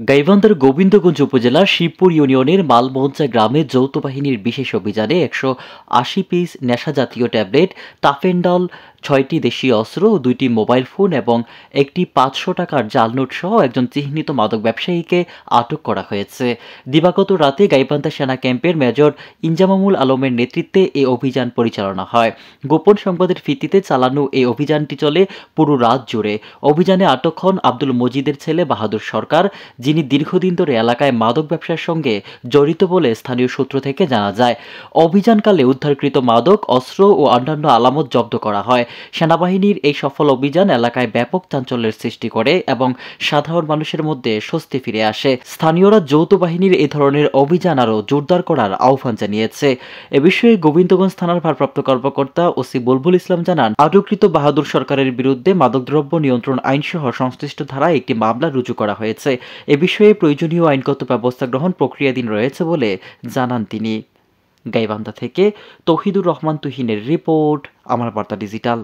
গাইবান্ধার গোবিন্দগঞ্জ উপজেলার শিবপুর ইউনিয়নের মালমোহনচা গ্রামে যৌথ বাহিনীর বিশেষ অভিযানে ১৮০ পিস নেশাজাতীয় ট্যাবলেট, তাফেন্ডল, ৬টি দেশীয় অস্ত্র, ২টি মোবাইল ফোন এবং একটি ৫০০ টাকার জাল নোট সহ একজন চিহ্নিত মাদক ব্যবসায়ীকে আটক করা হয়েছে। দিবাগত রাতে গাইবান্ধা সেনা ক্যাম্পের মেজর ইনজামামুল আলমের নেতৃত্বে এ অভিযান পরিচালনা হয়। গোপন সংবাদের ভিত্তিতে চালানো এই অভিযানটি চলে পুরো রাত জুড়ে। অভিযানে আটক হন আব্দুল মজিদের ছেলে বাহাদুর সরকার, যিনি দীর্ঘদিন ধরে এলাকায় মাদক ব্যবসার সঙ্গে জড়িত বলে স্থানীয় সূত্র থেকে জানা যায়। অভিযানকালে উদ্ধারকৃত মাদক, অস্ত্র ও অন্যান্য আলামত জব্দ করা হয়। সেনাবাহিনীর এই সফল অভিযান এলাকায় ব্যাপক চাঞ্চল্যের সৃষ্টি করে এবং সাধারণ মানুষের মধ্যে স্বস্তি ফিরে আসে। স্থানীয়রা যৌথ বাহিনীর এ ধরনের অভিযান আরও জোরদার করার আহ্বান জানিয়েছে। এ বিষয়ে গোবিন্দগঞ্জ থানার ভারপ্রাপ্ত কর্মকর্তা ওসি বুলবুল ইসলাম জানান, আটককৃত বাহাদুর সরকারের বিরুদ্ধে মাদকদ্রব্য নিয়ন্ত্রণ আইনসহ সংশ্লিষ্ট ধারায় একটি মামলা রুজু করা হয়েছে। এ বিষয়ে প্রয়োজনীয় আইনগত ব্যবস্থা গ্রহণ প্রক্রিয়াধীন রয়েছে বলে জানান তিনি। গাইবান্ধা থেকে তৌহিদুর রহমান তুহিনের রিপোর্ট, আমার বার্তা ডিজিটাল।